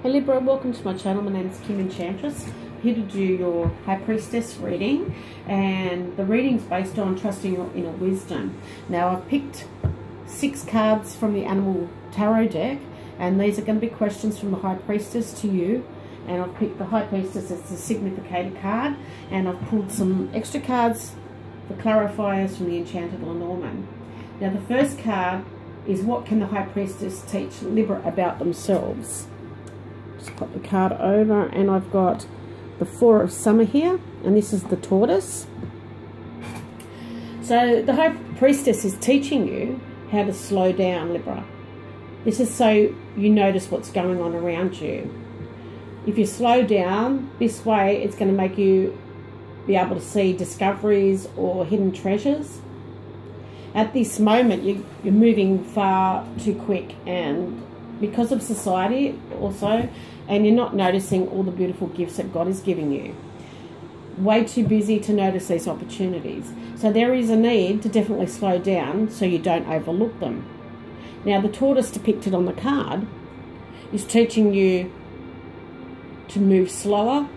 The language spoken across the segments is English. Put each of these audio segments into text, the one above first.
Hey Libra, welcome to my channel. My name is Kim Enchantress. I'm here to do your High Priestess reading, and the reading's based on trusting your inner wisdom. Now I've picked 6 cards from the Animal Tarot deck, and these are going to be questions from the High Priestess to you. And I've picked the High Priestess as the significator card, and I've pulled some extra cards for clarifiers from the Enchanted Lenormand. Now the first card is, what can the High Priestess teach Libra about themselves? Just pop the card over, and I've got the 4 of Summer here, and this is the Tortoise. So the High Priestess is teaching you how to slow down, Libra. This is so you notice what's going on around you. If you slow down this way, it's going to make you be able to see discoveries or hidden treasures. At this moment, you're moving far too quick, and because of society also, and you're not noticing all the beautiful gifts that God is giving you. Way too busy to notice these opportunities. So there is a need to definitely slow down so you don't overlook them. Now the tortoise depicted on the card is teaching you to move slower,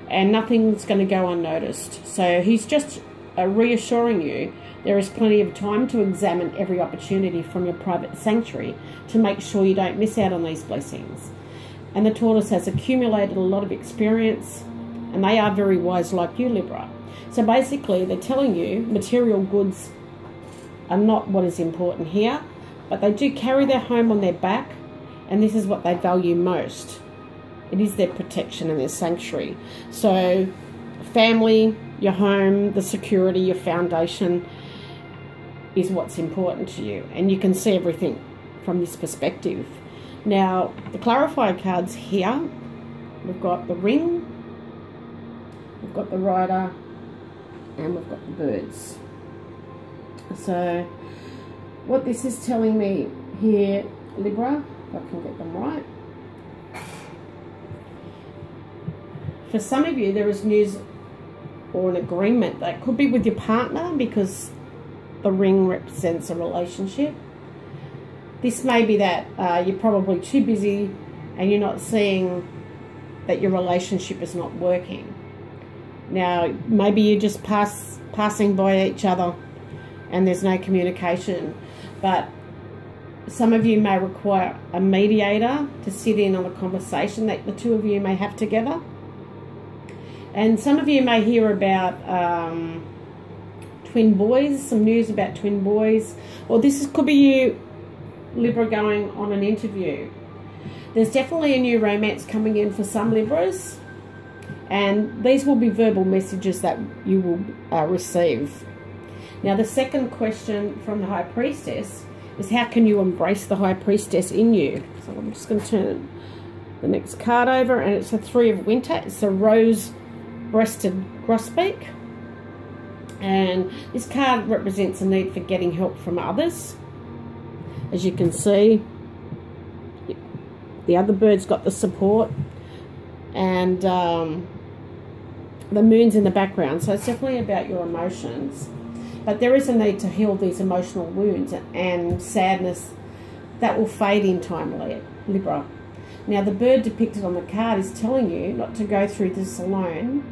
and nothing's going to go unnoticed. So he's just reassuring you there is plenty of time to examine every opportunity from your private sanctuary to make sure you don't miss out on these blessings. And the tortoise has accumulated a lot of experience, and they are very wise like you, Libra. So basically they're telling you material goods are not what is important here, but they do carry their home on their back, and this is what they value most. It is their protection and their sanctuary. So family, your home, the security, your foundation is what's important to you, and you can see everything from this perspective. Now the clarifier cards here, we've got the Ring, we've got the Rider, and we've got the Birds. So what this is telling me here, Libra, if I can get them right, for some of you there is news or an agreement that could be with your partner, because the Ring represents a relationship. This may be that you're probably too busy and you're not seeing that your relationship is not working. Now maybe you're just passing by each other and there's no communication, but some of you may require a mediator to sit in on a conversation that the two of you may have together. And some of you may hear about twin boys, some news about twin boys, or this could be you, Libra, going on an interview. There's definitely a new romance coming in for some Libras, and these will be verbal messages that you will receive. Now the second question from the High Priestess is, how can you embrace the High Priestess in you? So I'm just going to turn the next card over, and it's the 3 of Winter. It's a rose-breasted grosbeak. And this card represents a need for getting help from others. As you can see, the other bird's got the support, and the moon's in the background. So it's definitely about your emotions. But there is a need to heal these emotional wounds and sadness that will fade in time, Libra. Now the bird depicted on the card is telling you not to go through this alone,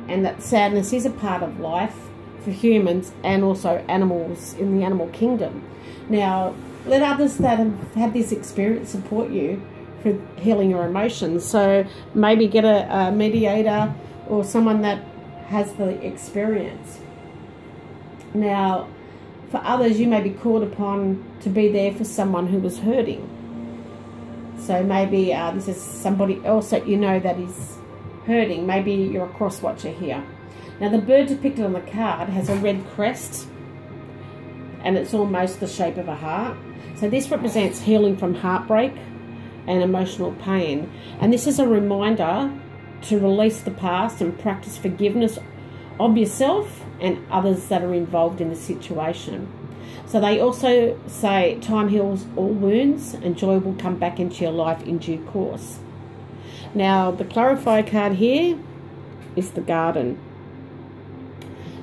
and that sadness is a part of life for humans and also animals in the animal kingdom. Now, let others that have had this experience support you for healing your emotions. So maybe get a mediator or someone that has the experience. Now, for others, you may be called upon to be there for someone who was hurting. So maybe this is somebody else that you know that is hurting. Maybe you're a cross watcher here. Now the bird depicted on the card has a red crest, and it's almost the shape of a heart. So this represents healing from heartbreak and emotional pain, and this is a reminder to release the past and practice forgiveness of yourself and others that are involved in the situation. So they also say time heals all wounds, and joy will come back into your life in due course. Now the clarifier card here is the Garden.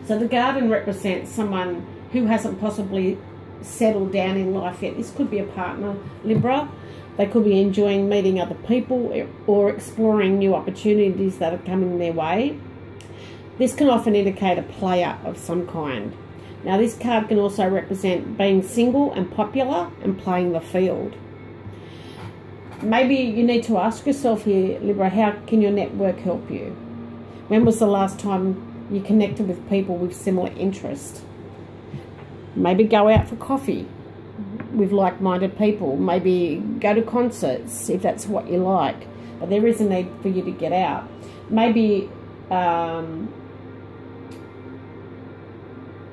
So the Garden represents someone who hasn't possibly settled down in life yet. This could be a partner, Libra. They could be enjoying meeting other people or exploring new opportunities that are coming their way. This can often indicate a player of some kind. Now, this card can also represent being single and popular and playing the field. Maybe you need to ask yourself here, Libra, how can your network help you? When was the last time you connected with people with similar interests? Maybe go out for coffee with like-minded people. Maybe go to concerts if that's what you like. But there is a need for you to get out. Maybe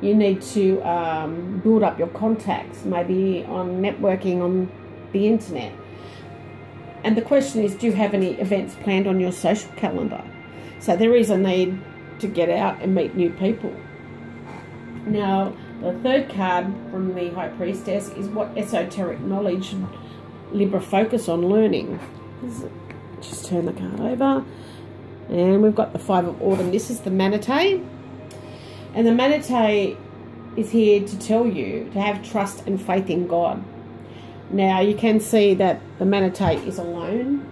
you need to build up your contacts, maybe on networking on the internet. And the question is, do you have any events planned on your social calendar? So there is a need to get out and meet new people. Now, the third card from the High Priestess is what esoteric knowledge Libra focus on learning. Just turn the card over. And we've got the Five of Autumn. This is the Manatee. And the Manatee is here to tell you to have trust and faith in God. Now, you can see that the Manatee is alone,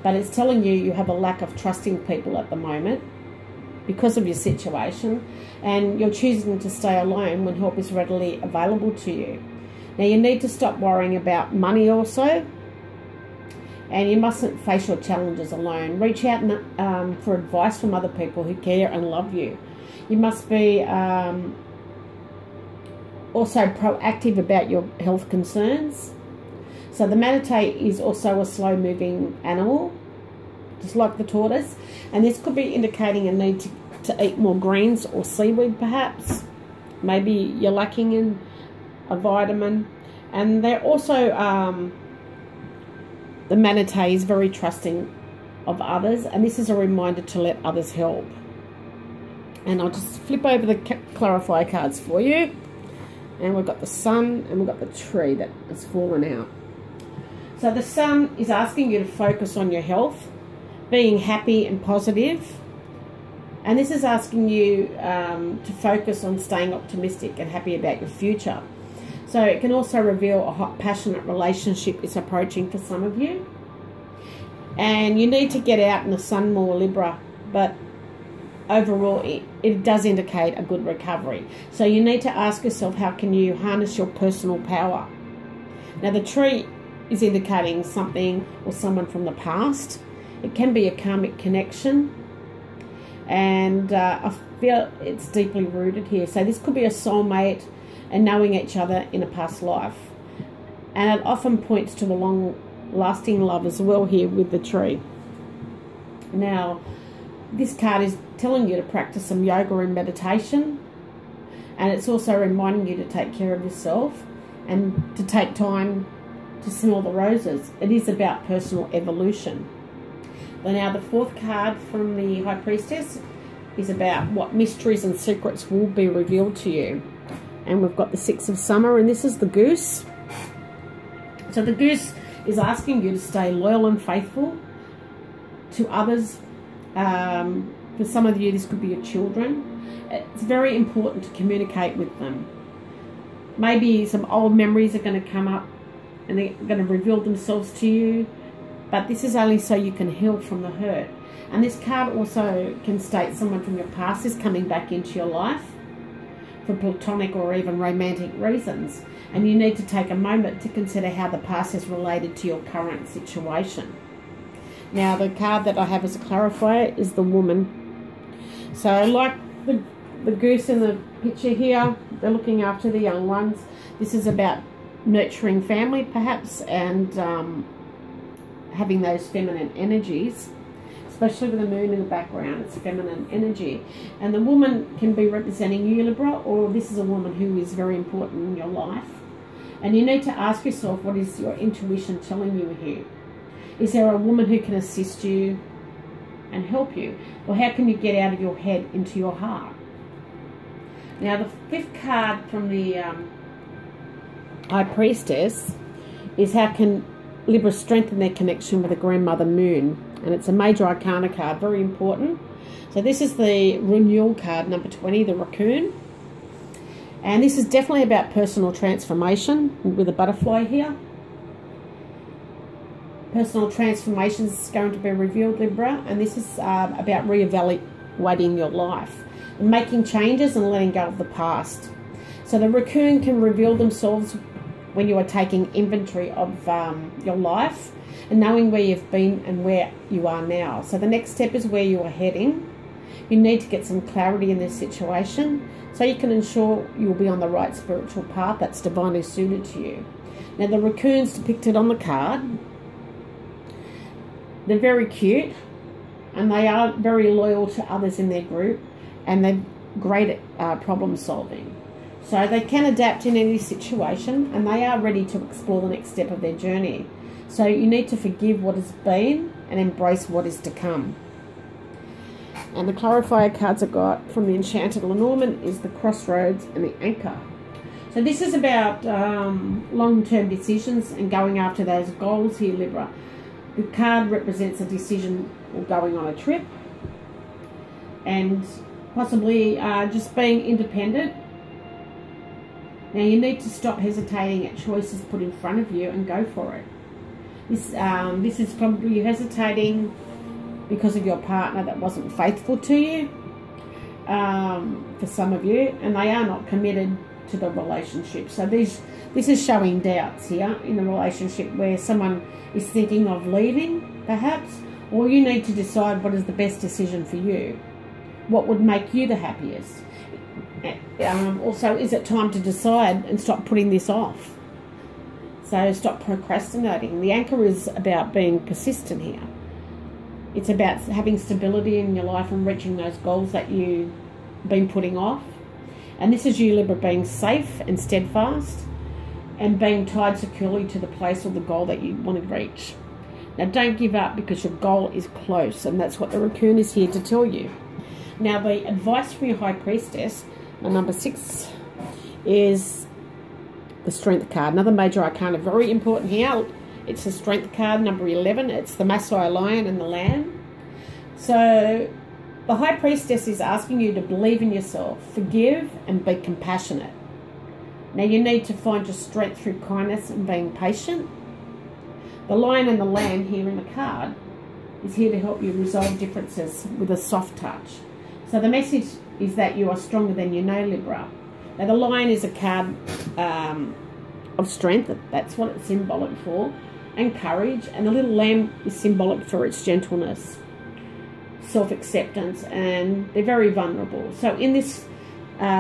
but it's telling you you have a lack of trusting people at the moment because of your situation, and you're choosing to stay alone when help is readily available to you. Now, you need to stop worrying about money also, and you mustn't face your challenges alone. Reach out for advice from other people who care and love you. You must be also proactive about your health concerns. So the Manatee is also a slow-moving animal, just like the tortoise. And this could be indicating a need to eat more greens or seaweed, perhaps. Maybe you're lacking in a vitamin. And they're also, the Manatee is very trusting of others. And this is a reminder to let others help. And I'll just flip over the clarify cards for you. And we've got the sun and we've got the tree that has fallen out. So the sun is asking you to focus on your health, being happy and positive. And this is asking you to focus on staying optimistic and happy about your future. So it can also reveal a hot, passionate relationship is approaching for some of you. And you need to get out in the sun more, Libra. But overall, it does indicate a good recovery. So you need to ask yourself, how can you harness your personal power? Now, the tree is indicating something or someone from the past. It can be a karmic connection. And I feel it's deeply rooted here. So this could be a soulmate and knowing each other in a past life. And it often points to a long-lasting love as well here with the tree. Now, this card is telling you to practice some yoga and meditation, and it's also reminding you to take care of yourself and to take time to smell the roses. It is about personal evolution. Now, the fourth card from the High Priestess is about what mysteries and secrets will be revealed to you. And we've got the Six of Summer, and this is the Goose. So the Goose is asking you to stay loyal and faithful to others. For some of you, this could be your children. It's very important to communicate with them. Maybe some old memories are going to come up and they're going to reveal themselves to you. But this is only so you can heal from the hurt. And this card also can state someone from your past is coming back into your life for platonic or even romantic reasons. And you need to take a moment to consider how the past is related to your current situation. Now, the card that I have as a clarifier is the Woman. So, like the goose in the picture here, they're looking after the young ones. This is about nurturing family, perhaps, and having those feminine energies, especially with the moon in the background. It's feminine energy. And the woman can be representing you, Libra, or this is a woman who is very important in your life. And you need to ask yourself, what is your intuition telling you here? Is there a woman who can assist you and help you? Or how can you get out of your head into your heart? Now, the fifth card from the High Priestess is how can Libra strengthen their connection with the Grandmother Moon. And it's a major arcana card, very important. So this is the renewal card, number 20, the Raccoon. And this is definitely about personal transformation with a butterfly here. personal transformations is going to be revealed, Libra, and this is about reevaluating your life and making changes and letting go of the past. So the raccoon can reveal themselves when you are taking inventory of your life and knowing where you've been and where you are now. So the next step is where you are heading. You need to get some clarity in this situation so you can ensure you'll be on the right spiritual path that's divinely suited to you. Now the raccoons depicted on the card, they're very cute and they are very loyal to others in their group, and they're great at problem solving. So they can adapt in any situation, and they are ready to explore the next step of their journey. So you need to forgive what has been and embrace what is to come. And the clarifier cards I got from the Enchanted Lenormand is the Crossroads and the Anchor. So this is about long-term decisions and going after those goals here, Libra. The card represents a decision or going on a trip, and possibly just being independent. Now you need to stop hesitating at choices put in front of you and go for it. This is probably you hesitating because of your partner that wasn't faithful to you, for some of you, and they are not committed to the relationship. So this is showing doubts here in the relationship where someone is thinking of leaving, perhaps, or you need to decide what is the best decision for you. What would make you the happiest? Also, is it time to decide and stop putting this off? So stop procrastinating. The Anchor is about being persistent here. It's about having stability in your life and reaching those goals that you've been putting off. And this is you, Libra, being safe and steadfast and being tied securely to the place or the goal that you want to reach. Now, don't give up because your goal is close, and that's what the raccoon is here to tell you. Now, the advice from your High Priestess, number 6, is the Strength card. Another major arcana, very important here. It's the Strength card, number 11. It's the Maasai Lion and the Lamb. So the High Priestess is asking you to believe in yourself, forgive, and be compassionate. Now you need to find your strength through kindness and being patient. The Lion and the Lamb here in the card is here to help you resolve differences with a soft touch. So the message is that you are stronger than you know, Libra. Now the Lion is a card of strength. That's what it's symbolic for. And courage. And the little lamb is symbolic for its gentleness, self-acceptance, and they're very vulnerable. So in this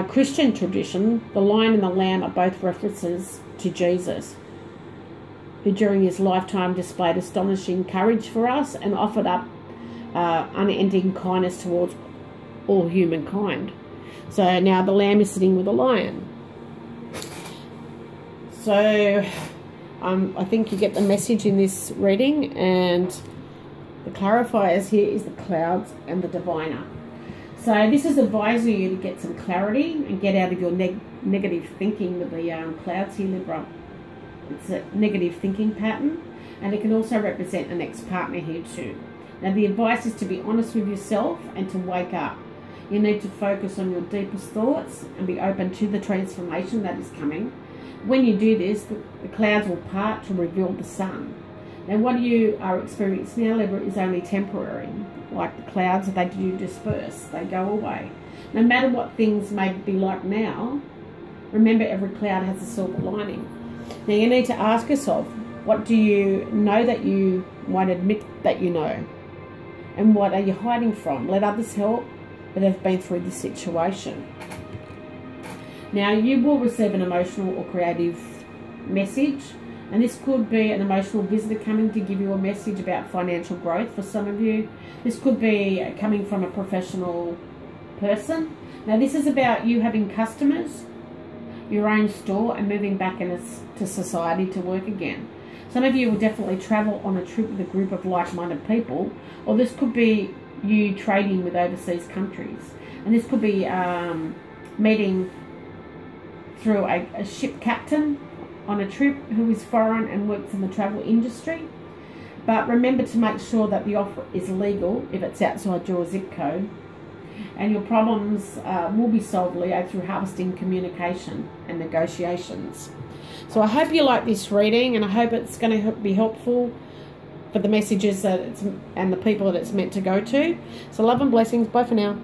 Christian tradition, the lion and the lamb are both references to Jesus, who during his lifetime displayed astonishing courage for us and offered up unending kindness towards all humankind. So now the lamb is sitting with the lion. So I think you get the message in this reading, and the clarifiers here is the Clouds and the Diviner. So this is advising you to get some clarity and get out of your negative thinking with the clouds here, Libra. It's a negative thinking pattern, and it can also represent an ex-partner here too. Now the advice is to be honest with yourself and to wake up. You need to focus on your deepest thoughts and be open to the transformation that is coming. When you do this, the clouds will part to reveal the sun. Now what you are experiencing now, Libra, is only temporary. Like the clouds, they do disperse, they go away. No matter what things may be like now, remember every cloud has a silver lining. Now you need to ask yourself, what do you know that you won't admit that you know? And what are you hiding from? Let others help that have been through this situation. Now you will receive an emotional or creative message, and this could be an emotional visitor coming to give you a message about financial growth for some of you. This could be coming from a professional person. Now this is about you having customers, your own store, and moving back into society to work again. Some of you will definitely travel on a trip with a group of like-minded people, or this could be you trading with overseas countries. And this could be meeting through a ship captain on a trip who is foreign and works in the travel industry. But remember to make sure that the offer is legal if it's outside your zip code. And your problems will be solved, Leo, through harvesting communication and negotiations. So I hope you like this reading, and I hope it's going to be helpful for the messages that and the people that it's meant to go to. So love and blessings. Bye for now.